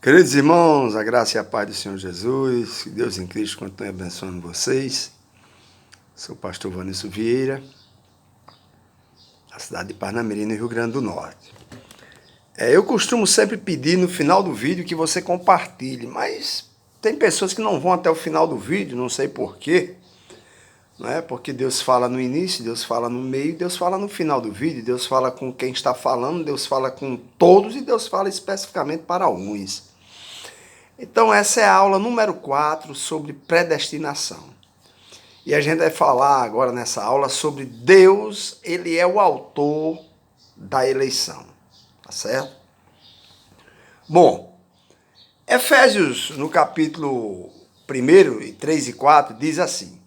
Queridos irmãos, a graça e a paz do Senhor Jesus, que Deus em Cristo continue abençoando vocês. Sou o pastor Vanilson Vieira, da cidade de Parnamirim, no Rio Grande do Norte. Eu costumo sempre pedir no final do vídeo que você compartilhe, mas tem pessoas que não vão até o final do vídeo, não sei porquê. Não é? Porque Deus fala no início, Deus fala no meio, Deus fala no final do vídeo, Deus fala com quem está falando, Deus fala com todos e Deus fala especificamente para alguns. Então essa é a aula número 4 sobre predestinação. E a gente vai falar agora nessa aula sobre Deus, ele é o autor da eleição. Tá certo? Bom, Efésios no capítulo 1, 3 e 4 diz assim,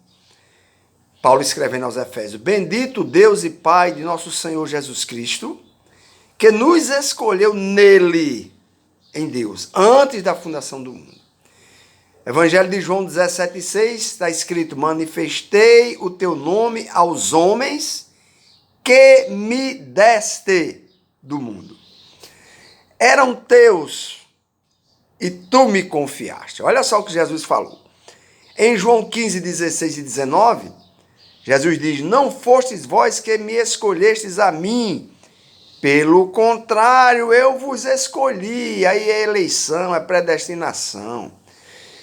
Paulo escrevendo aos Efésios, bendito Deus e Pai de nosso Senhor Jesus Cristo, que nos escolheu nele, em Deus, antes da fundação do mundo. Evangelho de João 17,6 está escrito, manifestei o teu nome aos homens que me deste do mundo. Eram teus e tu me confiaste. Olha só o que Jesus falou. Em João 15, 16 e 19, Jesus diz, não fostes vós que me escolhestes a mim, pelo contrário, eu vos escolhi. Aí é eleição, é predestinação.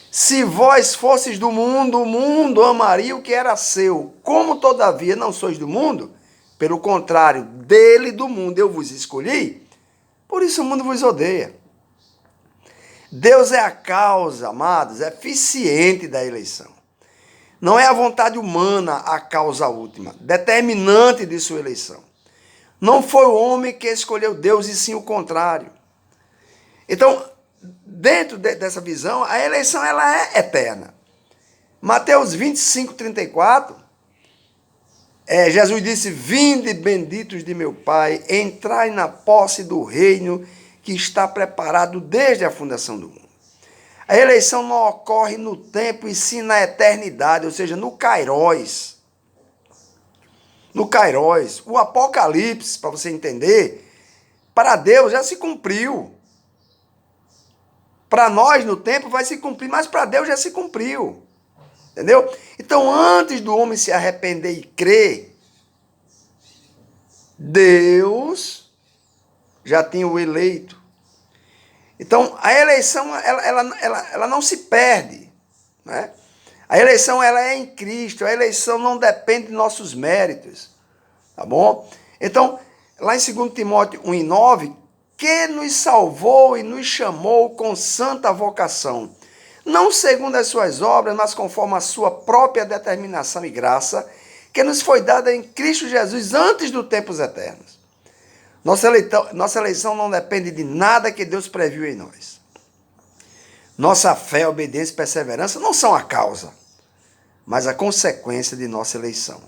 Se vós fosses do mundo, o mundo amaria o que era seu. Como, todavia, não sois do mundo, pelo contrário, dele, do mundo, eu vos escolhi, por isso o mundo vos odeia. Deus é a causa, amados, eficiente da eleição. Não é a vontade humana a causa última, determinante de sua eleição. Não foi o homem que escolheu Deus, e sim o contrário. Então, dentro dessa visão, a eleição ela é eterna. Mateus 25, 34, Jesus disse, vinde benditos de meu Pai, entrai na posse do reino que está preparado desde a fundação do mundo. A eleição não ocorre no tempo e sim na eternidade, ou seja, no Kairos. No Kairos, o Apocalipse, para você entender, para Deus já se cumpriu. Para nós no tempo vai se cumprir, mas para Deus já se cumpriu. Entendeu? Então, antes do homem se arrepender e crer, Deus já tinha o eleito. Então, a eleição, ela não se perde. Né? A eleição, ela é em Cristo. A eleição não depende de nossos méritos. Tá bom? Então, lá em 2 Timóteo 1:9, que nos salvou e nos chamou com santa vocação, não segundo as suas obras, mas conforme a sua própria determinação e graça, que nos foi dada em Cristo Jesus antes dos tempos eternos. Nossa eleição não depende de nada que Deus previu em nós. Nossa fé, obediência e perseverança não são a causa, mas a consequência de nossa eleição.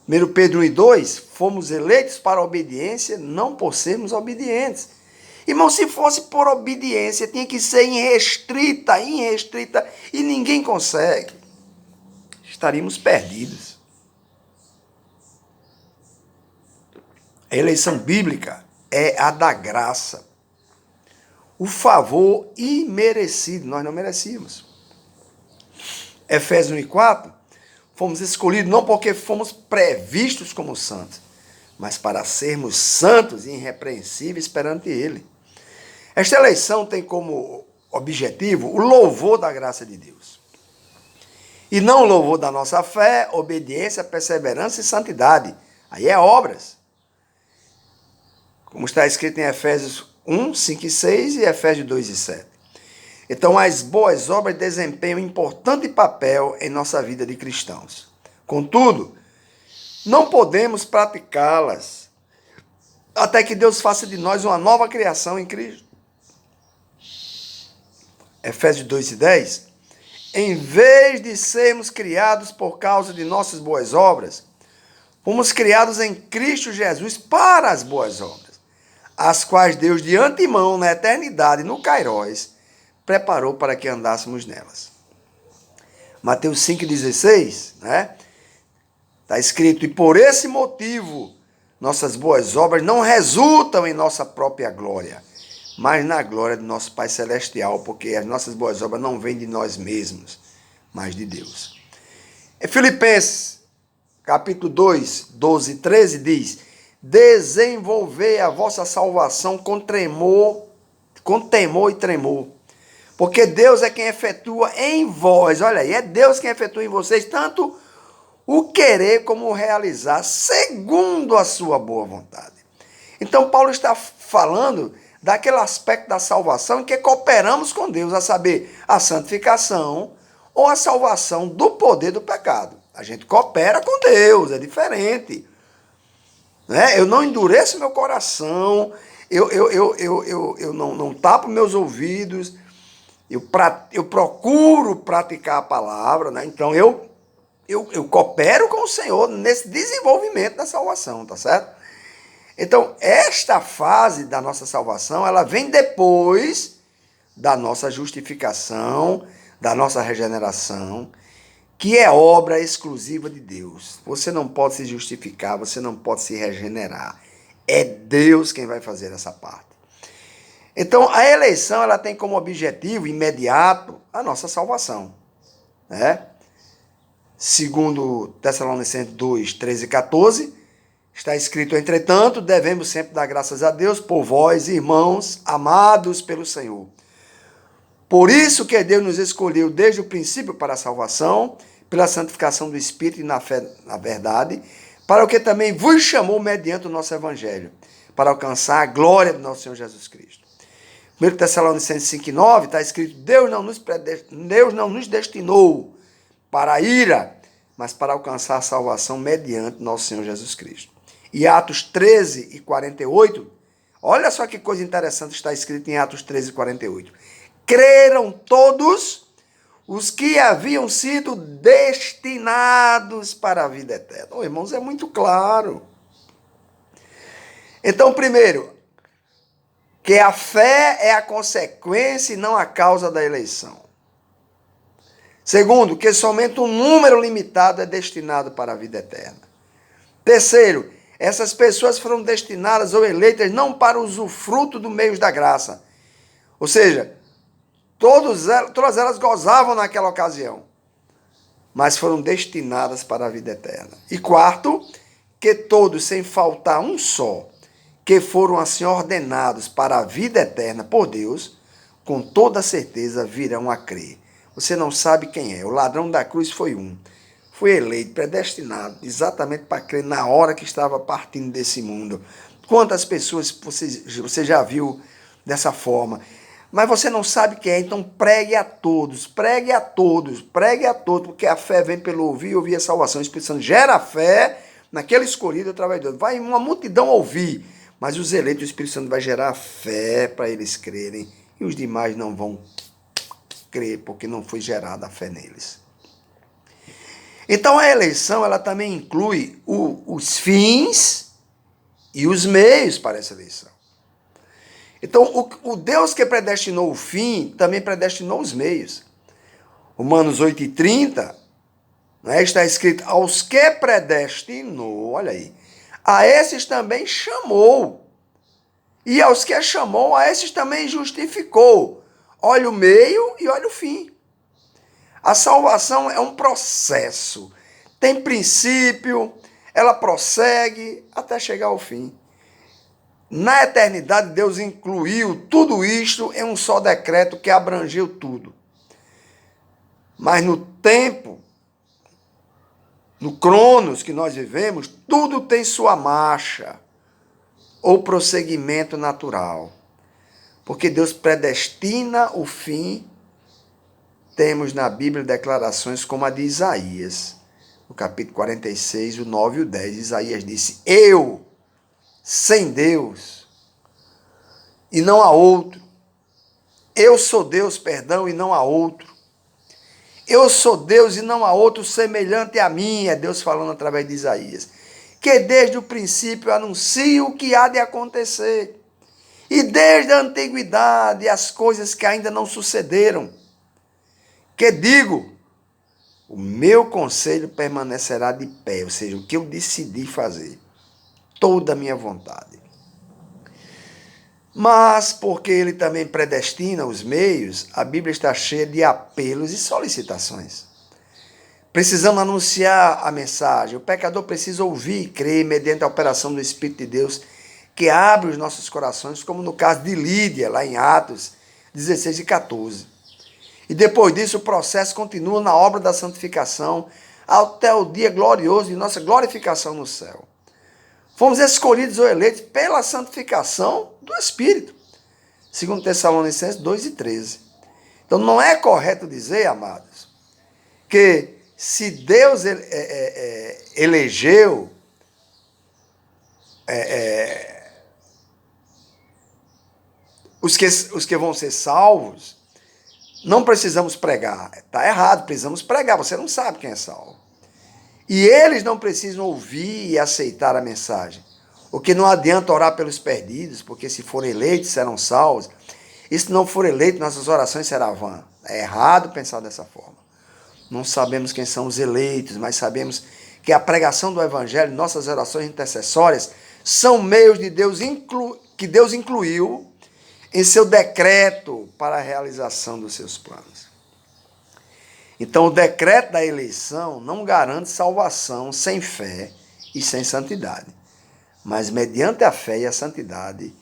1 Pedro 1:2, fomos eleitos para a obediência, não por sermos obedientes. Irmão, se fosse por obediência, tinha que ser irrestrita, e ninguém consegue. Estaríamos perdidos. A eleição bíblica é a da graça. O favor imerecido, nós não merecíamos. Efésios 1:4, fomos escolhidos não porque fomos previstos como santos, mas para sermos santos e irrepreensíveis perante Ele. Esta eleição tem como objetivo o louvor da graça de Deus. E não o louvor da nossa fé, obediência, perseverança e santidade. Aí é obras. Como está escrito em Efésios 1, 5 e 6 e Efésios 2 e 7. Então, as boas obras desempenham um importante papel em nossa vida de cristãos. Contudo, não podemos praticá-las até que Deus faça de nós uma nova criação em Cristo. Efésios 2 e 10. Em vez de sermos criados por causa de nossas boas obras, fomos criados em Cristo Jesus para as boas obras, as quais Deus de antemão, na eternidade, no Kairos, preparou para que andássemos nelas. Mateus 5,16, né? Está escrito, e por esse motivo, nossas boas obras não resultam em nossa própria glória, mas na glória do nosso Pai Celestial, porque as nossas boas obras não vêm de nós mesmos, mas de Deus. Em Filipenses, capítulo 2, 12 e 13, diz: desenvolvei a vossa salvação com temor e tremor, porque Deus é quem efetua em vós, olha aí, é Deus quem efetua em vocês tanto o querer como o realizar, segundo a sua boa vontade. Então Paulo está falando daquele aspecto da salvação em que cooperamos com Deus, a saber, a santificação ou a salvação do poder do pecado. A gente coopera com Deus, é diferente. Né? Eu não endureço meu coração, eu não tapo meus ouvidos, eu procuro praticar a palavra, né? Então eu coopero com o Senhor nesse desenvolvimento da salvação, tá certo? Então, esta fase da nossa salvação, ela vem depois da nossa justificação, da nossa regeneração, que é obra exclusiva de Deus. Você não pode se justificar, você não pode se regenerar. É Deus quem vai fazer essa parte. Então, a eleição, ela tem como objetivo imediato a nossa salvação, né? Segundo Tessalonicenses 2, 13 e 14, está escrito: entretanto, devemos sempre dar graças a Deus por vós, irmãos, amados pelo Senhor. Por isso que Deus nos escolheu desde o princípio para a salvação, pela santificação do Espírito e na fé, na verdade, para o que também vos chamou mediante o nosso Evangelho, para alcançar a glória do nosso Senhor Jesus Cristo. 1 Tessalonicenses 5,9 está escrito: Deus não nos destinou para a ira, mas para alcançar a salvação mediante nosso Senhor Jesus Cristo. E Atos 13 e 48, olha só que coisa interessante está escrito em Atos 13 e 48. Creram todos os que haviam sido destinados para a vida eterna. Oh, irmãos, é muito claro. Então, primeiro, que a fé é a consequência e não a causa da eleição. Segundo, que somente um número limitado é destinado para a vida eterna. Terceiro, essas pessoas foram destinadas ou eleitas não para o usufruto do meio da graça. Ou seja, todas elas gozavam naquela ocasião, mas foram destinadas para a vida eterna. E quarto, que todos, sem faltar um só, que foram assim ordenados para a vida eterna por Deus, com toda certeza virão a crer. Você não sabe quem é. O ladrão da cruz foi um. Foi eleito, predestinado, exatamente para crer na hora que estava partindo desse mundo. Quantas pessoas você já viu dessa forma? Mas você não sabe quem é, então pregue a todos, pregue a todos, pregue a todos, porque a fé vem pelo ouvir e ouvir a salvação. O Espírito Santo gera a fé naquele escolhido através de Deus. Vai uma multidão ouvir, mas os eleitos, o Espírito Santo vai gerar a fé para eles crerem, e os demais não vão crer, porque não foi gerada a fé neles. Então a eleição, ela também inclui os fins e os meios para essa eleição. Então o Deus que predestinou o fim, também predestinou os meios. Romanos 8,30, né, está escrito: aos que predestinou, olha aí, a esses também chamou. E aos que chamou, a esses também justificou. Olha o meio e olha o fim. A salvação é um processo. Tem princípio, ela prossegue até chegar ao fim. Na eternidade, Deus incluiu tudo isto em um só decreto que abrangeu tudo. Mas no tempo, no cronos que nós vivemos, tudo tem sua marcha ou prosseguimento natural. Porque Deus predestina o fim. Temos na Bíblia declarações como a de Isaías, no capítulo 46, o 9 e o 10. Isaías disse: eu, sem Deus, e não há outro. Eu sou Deus, perdão, e não há outro. Eu sou Deus e não há outro semelhante a mim, é Deus falando através de Isaías, que desde o princípio anuncia o que há de acontecer, e desde a antiguidade as coisas que ainda não sucederam, que digo, o meu conselho permanecerá de pé, ou seja, o que eu decidi fazer, toda a minha vontade. Mas, porque ele também predestina os meios, a Bíblia está cheia de apelos e solicitações. Precisamos anunciar a mensagem. O pecador precisa ouvir e crer mediante a operação do Espírito de Deus, que abre os nossos corações, como no caso de Lídia, lá em Atos 16 e 14. E depois disso, o processo continua na obra da santificação, até o dia glorioso de nossa glorificação no céu. Fomos escolhidos ou eleitos pela santificação do Espírito. Segundo Tessalonicenses 2 e 13. Então não é correto dizer, amados, que se Deus elegeu os que vão ser salvos, não precisamos pregar. Está errado, precisamos pregar. Você não sabe quem é salvo. E eles não precisam ouvir e aceitar a mensagem. O que não adianta orar pelos perdidos, porque se forem eleitos, serão salvos. E se não for eleito, nossas orações serão vãs. É errado pensar dessa forma. Não sabemos quem são os eleitos, mas sabemos que a pregação do Evangelho, nossas orações intercessórias, são meios de Deus que Deus incluiu em seu decreto para a realização dos seus planos. Então, o decreto da eleição não garante salvação sem fé e sem santidade, mas mediante a fé e a santidade,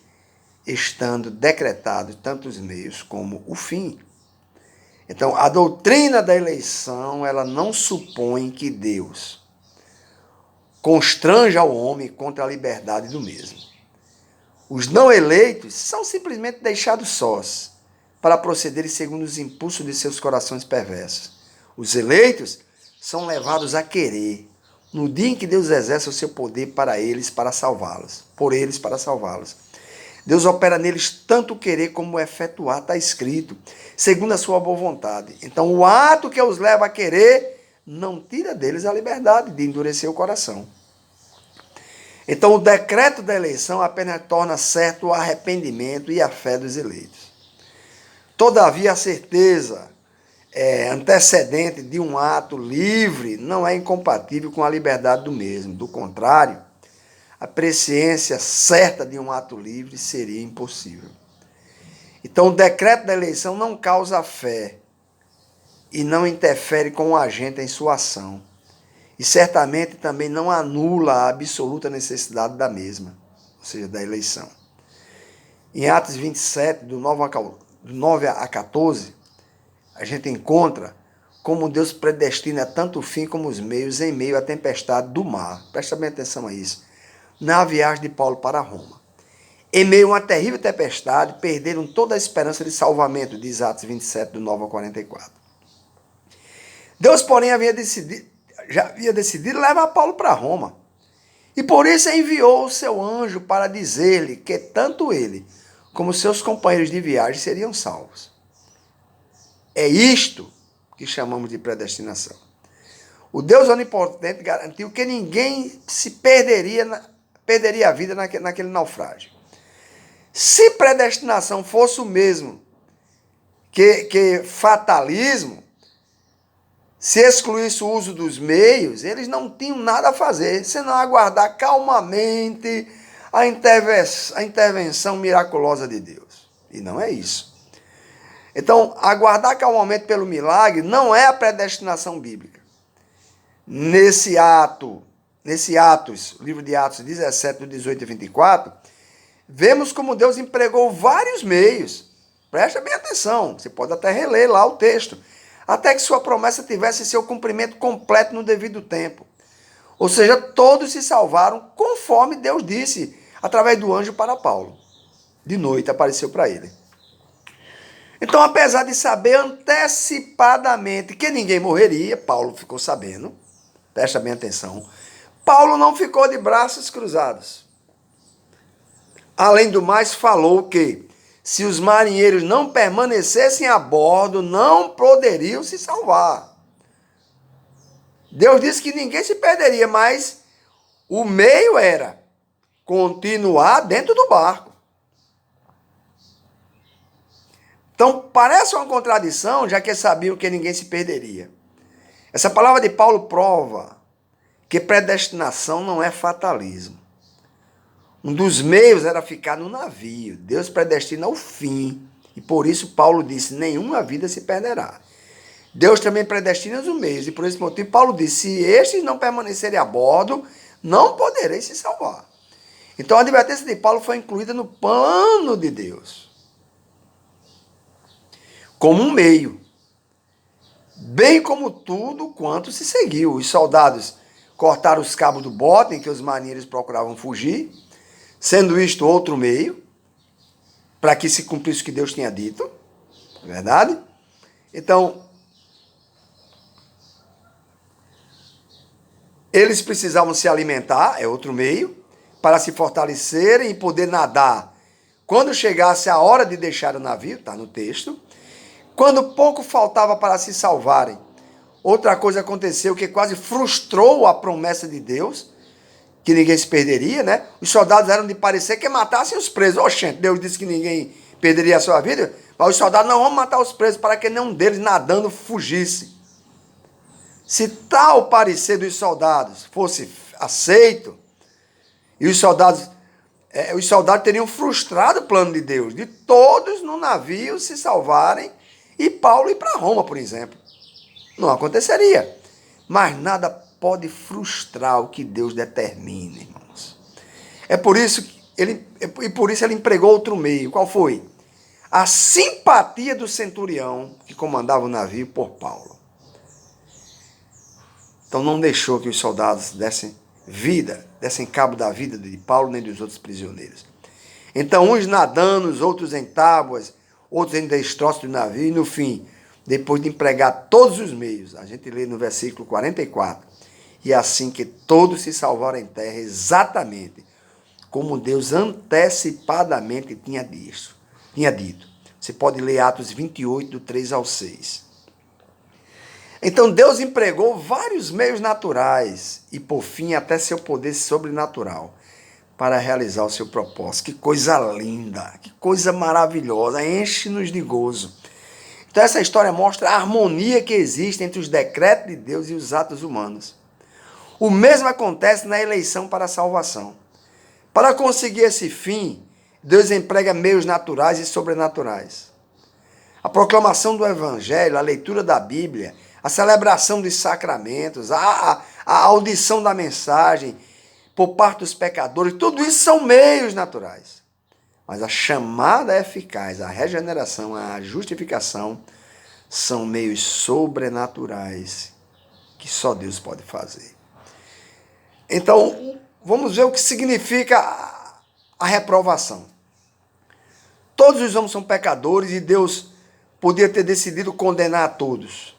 estando decretado tanto os meios como o fim. Então, a doutrina da eleição, ela não supõe que Deus constranja o homem contra a liberdade do mesmo. Os não eleitos são simplesmente deixados sós para procederem segundo os impulsos de seus corações perversos. Os eleitos são levados a querer, no dia em que Deus exerce o seu poder para eles, para salvá-los, por eles, para salvá-los. Deus opera neles tanto o querer como o efetuar, está escrito, segundo a sua boa vontade. Então, o ato que os leva a querer não tira deles a liberdade de endurecer o coração. Então, o decreto da eleição apenas torna certo o arrependimento e a fé dos eleitos. Todavia, a certeza antecedente de um ato livre não é incompatível com a liberdade do mesmo. Do contrário, a presciência certa de um ato livre seria impossível. Então, o decreto da eleição não causa fé e não interfere com o agente em sua ação. E certamente também não anula a absoluta necessidade da mesma, ou seja, da eleição. Em Atos 27, do 9 a 14, a gente encontra como Deus predestina tanto o fim como os meios em meio à tempestade do mar. Presta bem atenção a isso. Na viagem de Paulo para Roma. Em meio a uma terrível tempestade, perderam toda a esperança de salvamento, diz Atos 27, do 9 ao 44. Deus, porém, já havia decidido levar Paulo para Roma. E por isso enviou o seu anjo para dizer-lhe que tanto ele como seus companheiros de viagem seriam salvos. É isto que chamamos de predestinação. O Deus onipotente garantiu que ninguém se perderia a vida naquele naufrágio. Se predestinação fosse o mesmo que fatalismo, se excluísse o uso dos meios, eles não tinham nada a fazer, senão aguardar calmamente a intervenção miraculosa de Deus. E não é isso. Então, aguardar calmamente pelo milagre não é a predestinação bíblica. Nesse Atos, livro de Atos 17, do 18 e 24, vemos como Deus empregou vários meios. Presta bem atenção, você pode até reler lá o texto. Até que sua promessa tivesse seu cumprimento completo no devido tempo. Ou seja, todos se salvaram conforme Deus disse, através do anjo para Paulo. De noite apareceu para ele. Então, apesar de saber antecipadamente que ninguém morreria, Paulo ficou sabendo, presta bem atenção, Paulo não ficou de braços cruzados. Além do mais, falou que se os marinheiros não permanecessem a bordo, não poderiam se salvar. Deus disse que ninguém se perderia, mas o meio era continuar dentro do barco. Então, parece uma contradição, já que sabiam que ninguém se perderia. Essa palavra de Paulo prova que predestinação não é fatalismo. Um dos meios era ficar no navio. Deus predestina o fim. E por isso Paulo disse, nenhuma vida se perderá. Deus também predestina os meios. E por esse motivo Paulo disse, se estes não permanecerem a bordo, não podereis se salvar. Então a advertência de Paulo foi incluída no plano de Deus. Como um meio. Bem como tudo quanto se seguiu. Os soldados cortaram os cabos do bote em que os marinheiros procuravam fugir, sendo isto outro meio, para que se cumprisse o que Deus tinha dito. Verdade? Então, eles precisavam se alimentar, é outro meio, para se fortalecerem e poder nadar. Quando chegasse a hora de deixar o navio, está no texto, quando pouco faltava para se salvarem, outra coisa aconteceu que quase frustrou a promessa de Deus, que ninguém se perderia, né? Os soldados eram de parecer que matassem os presos. Oxente, Deus disse que ninguém perderia a sua vida, mas os soldados não vão matar os presos para que nenhum deles nadando fugisse. Se tal parecer dos soldados fosse aceito, e os soldados teriam frustrado o plano de Deus, de todos no navio se salvarem e Paulo ir para Roma, por exemplo. Não aconteceria. Mas nada pode frustrar o que Deus determina, irmãos. Por isso ele empregou outro meio. Qual foi? A simpatia do centurião que comandava o navio por Paulo. Então não deixou que os soldados dessem cabo da vida de Paulo nem dos outros prisioneiros. Então uns nadando, os outros em tábuas, outros em destroços do navio, e no fim, depois de empregar todos os meios, a gente lê no versículo 44, e assim que todos se salvaram em terra, exatamente como Deus antecipadamente tinha dito. Você pode ler Atos 28, do 3 ao 6. Então Deus empregou vários meios naturais e, por fim, até seu poder sobrenatural para realizar o seu propósito. Que coisa linda, que coisa maravilhosa, enche-nos de gozo. Então essa história mostra a harmonia que existe entre os decretos de Deus e os atos humanos. O mesmo acontece na eleição para a salvação. Para conseguir esse fim, Deus emprega meios naturais e sobrenaturais. A proclamação do Evangelho, a leitura da Bíblia, a celebração dos sacramentos, a audição da mensagem por parte dos pecadores, tudo isso são meios naturais. Mas a chamada eficaz, a regeneração, a justificação, são meios sobrenaturais que só Deus pode fazer. Então, vamos ver o que significa a reprovação. Todos os homens são pecadores e Deus podia ter decidido condenar a todos.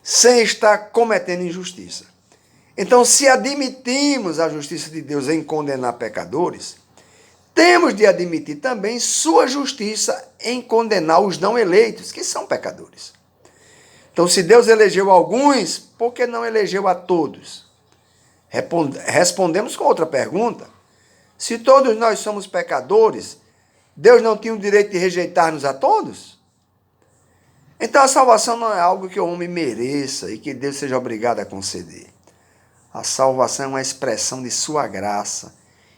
Sem estar cometendo injustiça. Então, se admitimos a justiça de Deus em condenar pecadores, temos de admitir também sua justiça em condenar os não eleitos, que são pecadores. Então, se Deus elegeu alguns, por que não elegeu a todos? Respondemos com outra pergunta. Se todos nós somos pecadores, Deus não tinha o direito de rejeitar-nos a todos? Então a salvação não é algo que o homem mereça e que Deus seja obrigado a conceder. A salvação é uma expressão de sua graça.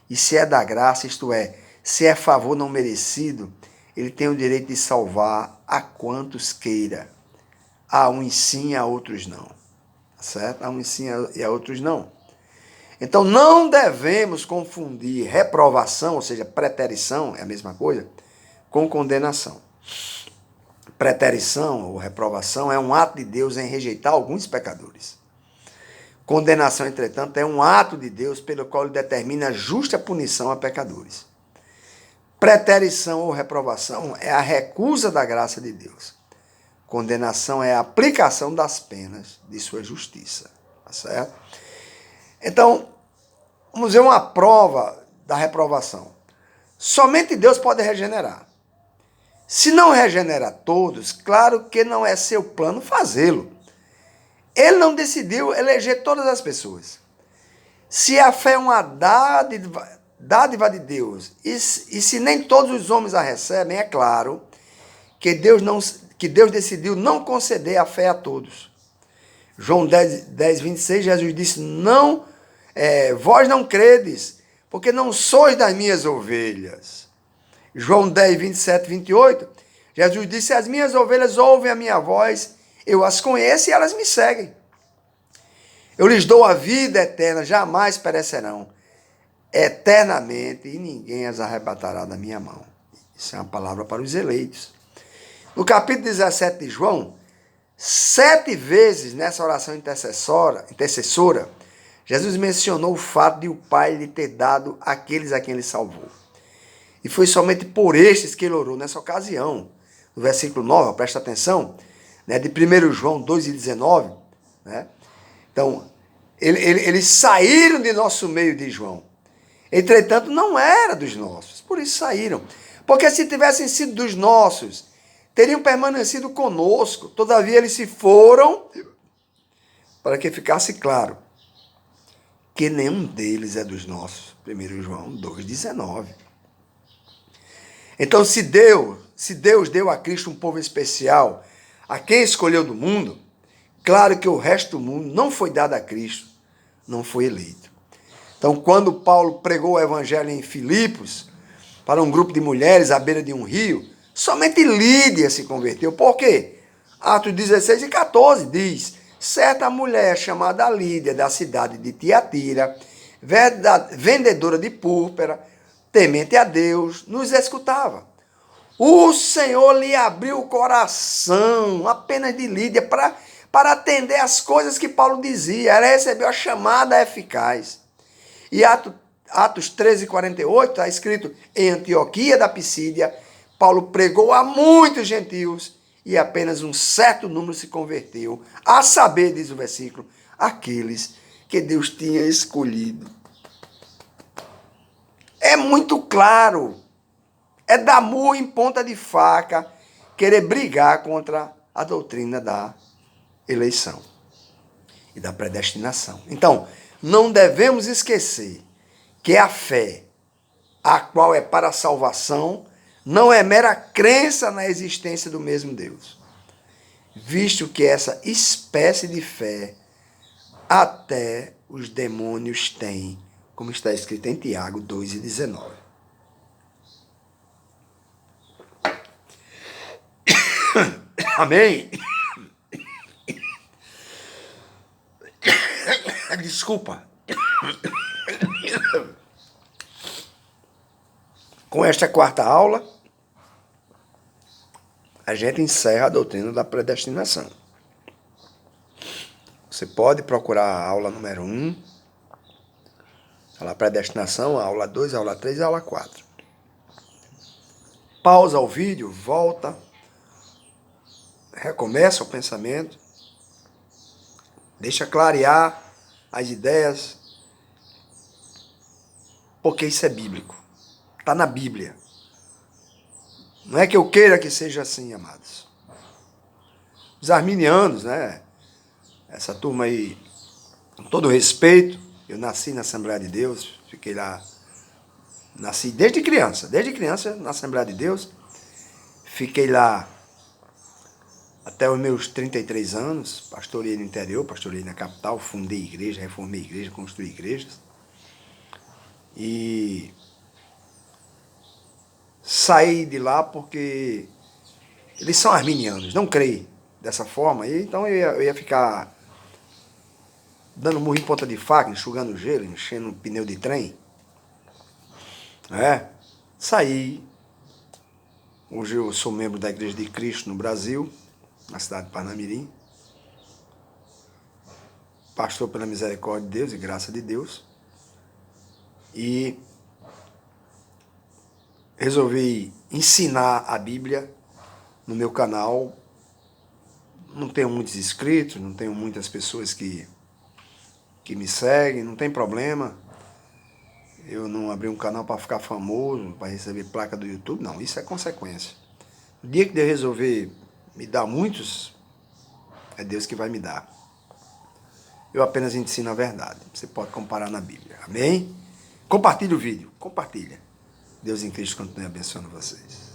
E se é da graça, isto é, se é favor não merecido, ele tem o direito de salvar a quantos queira. A uns sim, a outros não. Tá certo? A uns sim e a outros não. Então não devemos confundir reprovação, ou seja, preterição, é a mesma coisa, com condenação. Preterição ou reprovação é um ato de Deus em rejeitar alguns pecadores. Condenação, entretanto, é um ato de Deus pelo qual ele determina a justa punição a pecadores. Preterição ou reprovação é a recusa da graça de Deus. Condenação é a aplicação das penas de sua justiça. Tá certo? Então, vamos ver uma prova da reprovação. Somente Deus pode regenerar. Se não regenera todos, claro que não é seu plano fazê-lo. Ele não decidiu eleger todas as pessoas. Se a fé é uma dádiva de Deus, e se nem todos os homens a recebem, é claro que Deus decidiu não conceder a fé a todos. João 10:26, Jesus disse, vós não credes, porque não sois das minhas ovelhas. João 10:27-28, Jesus disse, as minhas ovelhas ouvem a minha voz, eu as conheço e elas me seguem. Eu lhes dou a vida eterna, jamais perecerão, eternamente, e ninguém as arrebatará da minha mão. Isso é uma palavra para os eleitos. No capítulo 17 de João, 7 vezes nessa oração intercessora, Jesus mencionou o fato de o Pai lhe ter dado aqueles a quem ele salvou. E foi somente por estes que ele orou nessa ocasião. No versículo 9, presta atenção, né, de 1 João 2:19, né? Então, eles saíram de nosso meio, de João. Entretanto, não era dos nossos, por isso saíram. Porque se tivessem sido dos nossos, teriam permanecido conosco. Todavia, eles se foram, para que ficasse claro que nenhum deles é dos nossos. 1 João 2:19. Então, se Deus deu a Cristo um povo especial, a quem escolheu do mundo, claro que o resto do mundo não foi dado a Cristo, não foi eleito. Então, quando Paulo pregou o evangelho em Filipos, para um grupo de mulheres à beira de um rio, somente Lídia se converteu. Por quê? Atos 16:14 diz, certa mulher chamada Lídia, da cidade de Tiatira, vendedora de púrpura, temente a Deus, nos escutava. O Senhor lhe abriu o coração, apenas de Lídia, para atender as coisas que Paulo dizia. Ela recebeu a chamada eficaz. E Atos 13:48 está escrito, em Antioquia da Pisídia, Paulo pregou a muitos gentios e apenas um certo número se converteu, a saber, diz o versículo, aqueles que Deus tinha escolhido. É muito claro. É dar murro em ponta de faca, querer brigar contra a doutrina da eleição e da predestinação. Então, não devemos esquecer que a fé, a qual é para a salvação, não é mera crença na existência do mesmo Deus, visto que essa espécie de fé até os demônios têm, como está escrito em Tiago 2:19. Amém? Desculpa. Com esta quarta aula, a gente encerra a doutrina da predestinação. Você pode procurar a aula número 1, a predestinação, a aula 2, a aula 3 e a aula 4. Pausa o vídeo, volta, recomeça o pensamento, deixa clarear as ideias, porque isso é bíblico. Está na Bíblia. Não é que eu queira que seja assim, amados. Os arminianos, né? Essa turma aí, com todo respeito, eu nasci na Assembleia de Deus, fiquei lá, nasci desde criança na Assembleia de Deus, fiquei lá até os meus 33 anos, pastoreei no interior, pastoreei na capital, fundei igreja, reformei igreja, construí igrejas. E saí de lá porque eles são arminianos, não creem dessa forma. E então eu ia ficar dando murro em ponta de faca, enxugando gelo, enchendo um pneu de trem. Saí. Hoje eu sou membro da Igreja de Cristo no Brasil, na cidade de Parnamirim. Pastor pela misericórdia de Deus e graça de Deus. E resolvi ensinar a Bíblia no meu canal. Não tenho muitos inscritos, não tenho muitas pessoas que me seguem, não tem problema. Eu não abri um canal para ficar famoso, para receber placa do YouTube, não, isso é consequência. O dia que Deus resolver me dar muitos, é Deus que vai me dar. Eu apenas ensino a verdade. Você pode comparar na Bíblia. Amém? Compartilhe o vídeo. Compartilha. Deus em Cristo continue abençoando vocês.